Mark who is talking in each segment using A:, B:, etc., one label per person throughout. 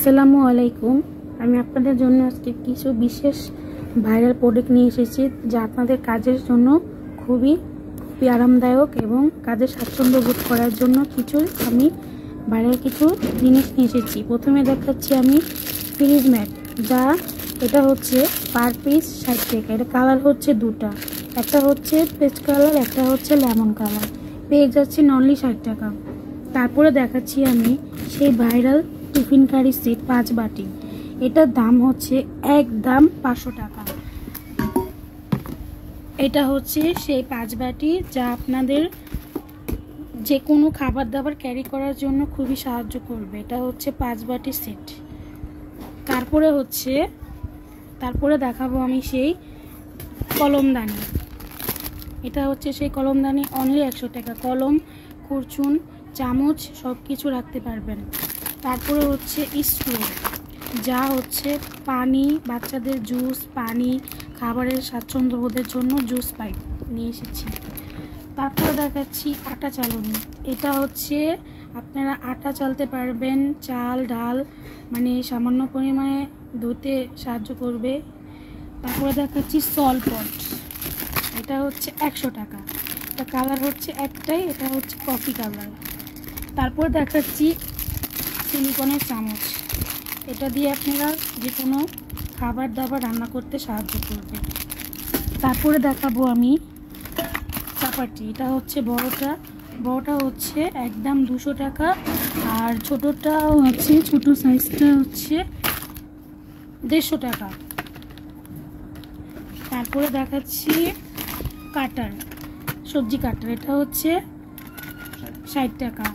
A: আসসালামু আলাইকুম। আমি আপনাদের জন্য আজকে কিছু বিশেষ ভাইরাল প্রোডাক্ট নিয়ে এসেছি যা আপনাদের কাজের জন্য খুবই আরামদায়ক এবং কাজে স্বাচ্ছন্দ্য বোধ করার জন্য আমি ভাইরাল কিছু জিনিস নিয়ে এসেছি। প্রথমে দেখাচ্ছি আমি ফ্রিজ ম্যাট, যা এটা হচ্ছে পার পিস 60 টাকা। এটা কালার হচ্ছে দুটা, একটা হচ্ছে পেস্ট কালার, একটা হচ্ছে লেমন কালার। পেয়ে যাচ্ছে অনলি 60 টাকা। তারপরে দেখাচ্ছি আমি সেই ভাইরাল টিফিন কারি সেট 5 বাটি। এটার দাম হচ্ছে একদম 500 টাকা। এটা হচ্ছে সেই 5 বাটি যা আপনাদের যে কোনো খাবার দাবার ক্যারি করার জন্য খুবই সাহায্য করবে। এটা হচ্ছে 5 বাটি সেট। তারপরে দেখাবো আমি সেই কলমদানি। এটা হচ্ছে সেই কলমদানি, অনলি 100 টাকা। কলম, খুরচুন, চামচ সব কিছু রাখতে পারবেন। তারপরে হচ্ছে স্ট্রো, যা হচ্ছে পানি, বাচ্চাদের জুস, পানি, খাবারের স্বাচ্ছন্দ্য বোধের জন্য জুস পাইপ নিয়ে এসেছি। তারপরে দেখাচ্ছি আটা চালনি। এটা হচ্ছে আপনারা আটা চালতে পারবেন, চাল ডাল মানে সামান্য পরিমাণে ধুতে সাহায্য করবে। তারপরে দেখাচ্ছি সলপট, এটা হচ্ছে 100 টাকা। এটা কালার হচ্ছে একটাই, এটা হচ্ছে কফি কালার। তারপর দেখাচ্ছি সিলিকনের চামচ। এটা দিয়ে আপনারা যে কোনো খাবার দাবার রান্না করতে সাহায্য করবে। তারপরে দেখাবো আমি চাপাটি। এটা হচ্ছে বড়টা হচ্ছে একদম 200 টাকা, আর ছোটোটা হচ্ছে ছোটো সাইজটা হচ্ছে 150 টাকা। তারপরে দেখাচ্ছি কাটার, সবজি কাটার। এটা হচ্ছে 60 টাকা।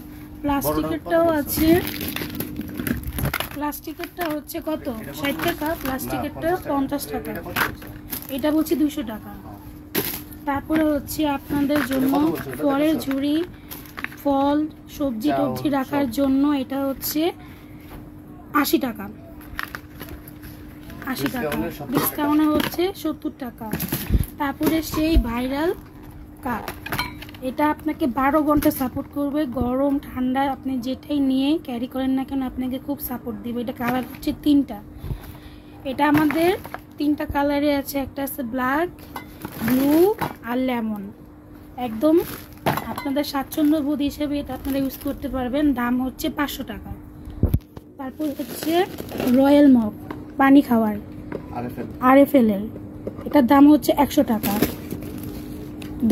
A: প্লাস্টিকেরটাও আছে, প্লাস্টিকেরটা হচ্ছে কত? 60 টাকা। প্লাস্টিকেরটা 50 টাকা। এটা বলছি 200 টাকা। তারপরে হচ্ছে আপনাদের জন্য ফলের ঝুড়ি, ফল সবজি টবজি রাখার জন্য। এটা হচ্ছে 80 টাকা। 80 টাকা ডিসকাউন্টে হচ্ছে 70 টাকা। তারপরে সেই ভাইরাল কাপ, এটা আপনাকে 12 ঘন্টা সাপোর্ট করবে। গরম ঠান্ডা আপনি যেটাই নিয়ে ক্যারি করেন না কেন আপনাকে খুব সাপোর্ট দিবে। এটা কালার হচ্ছে 3টা। এটা আমাদের 3টা কালারে আছে, একটা আছে ব্ল্যাক, ব্লু আর লেমন। একদম আপনাদের স্বাচ্ছন্দ্য বোধ হিসেবে এটা আপনারা ইউজ করতে পারবেন। দাম হচ্ছে 500 টাকা। তারপর হচ্ছে রয়্যাল মগ, পানি খাওয়ার, RFL এর। এটার দাম হচ্ছে 100 টাকা।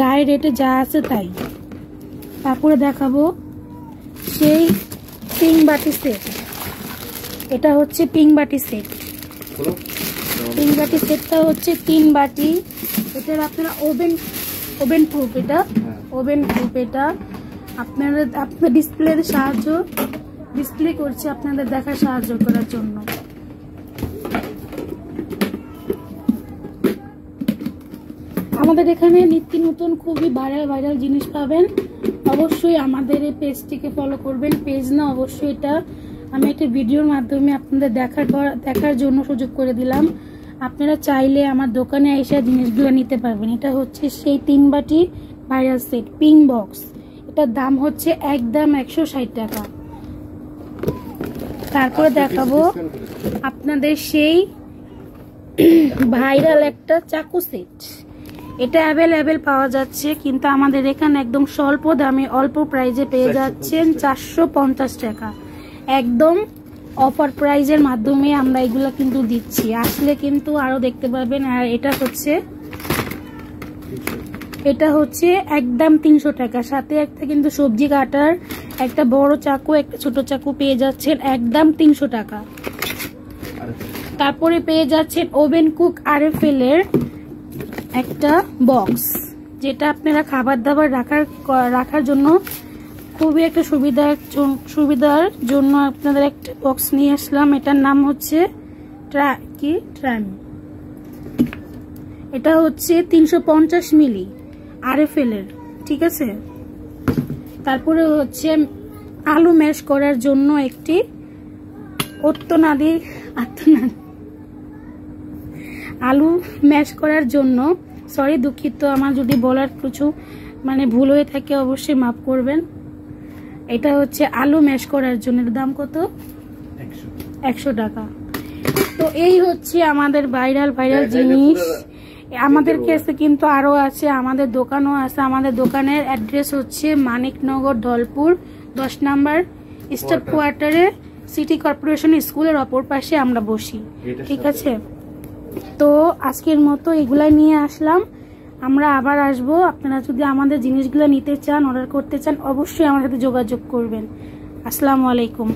A: গায়ে রেটে যা আছে তাই। তারপরে দেখাবো সেই পিং বাটি সেট। এটা হচ্ছে পিং বাটি সেট। পিং বাটি সেটটা হচ্ছে 3 বাটি। এটার আপনারা ওভেন প্রুফ, এটা ওভেন প্রুফ। এটা আপনার ডিসপ্লের ডিসপ্লে করছে আপনাদের দেখার সাহায্য করার জন্য। আমাদের এখানে নিত্য নতুন খুবই ভাইরাল জিনিস পাবেন। অবশ্যই আমাদের এই পেজটিকে ফলো করবেন। পেজ না, অবশ্যই এটা আমি একটা ভিডিওর মাধ্যমে আপনাদের দেখার জন্য সুযোগ করে দিলাম। আপনারা চাইলে আমার দোকানে এসে জিনিসগুলো নিতে পারবেন। এটা হচ্ছে সেই 3 বাটি ভাইরাল সেট পিং বক্স। এটার দাম হচ্ছে একদম 160 টাকা। তারপরে দেখাবো আপনাদের সেই ভাইরাল একটা চাকু সেট। এটা অ্যাভেলেবেল পাওয়া যাচ্ছে, কিন্তু আমাদের এখানে একদম স্বল্প দামে অল্প প্রাইজে পেয়ে যাচ্ছেন 450 টাকা। একদম অফার প্রাইজের মাধ্যমে আমরা এগুলো কিন্তু দিচ্ছি। আসলে কিন্তু আরো দেখতে পাবেন। আর এটা হচ্ছে একদম 300 টাকা। সাথে একটা কিন্তু সবজি কাটার, একটা বড় চাকু, একটা ছোট চাকু পেয়ে যাচ্ছেন একদম 300 টাকা। তারপরে পেয়ে যাচ্ছেন ওভেন কুক RFL এর একটা বক্স, যেটা আপনারা খাবার দাবার রাখার জন্য খুবই একটা সুবিধার জন্য আপনাদের একটা বক্স নিয়ে আসলাম। এটার নাম হচ্ছে ট্রাম। এটা হচ্ছে 350 মিলি RFL এর, ঠিক আছে। তারপরে হচ্ছে আলু ম্যাশ করার জন্য একটি আলু ম্যাশ করার জন্য, সরি দুঃখিত, আমার যদি বলার কিছু ভুল হয়ে থাকে অবশ্যই মাফ করবেন। এটা হচ্ছে আলু ম্যাশ করার জন্য। দাম কত? 100 টাকা। তো এই হচ্ছে আমাদের ভাইরাল জিনিস। আমাদের কাছে কিন্তু আরো আছে, আমাদের দোকানও আছে। আমাদের দোকানের অ্যাড্রেস হচ্ছে মানিকনগর ধলপুর 10 নাম্বার স্টাফ কোয়ার্টারে, সিটি কর্পোরেশন স্কুলের অপর পাশে আমরা বসি, ঠিক আছে? তো আজকের মতো এগুলাই নিয়ে আসলাম, আমরা আবার আসবো। আপনারা যদি আমাদের জিনিসগুলো নিতে চান, অর্ডার করতে চান, অবশ্যই আমার সাথে যোগাযোগ করবেন। আসসালামু আলাইকুম।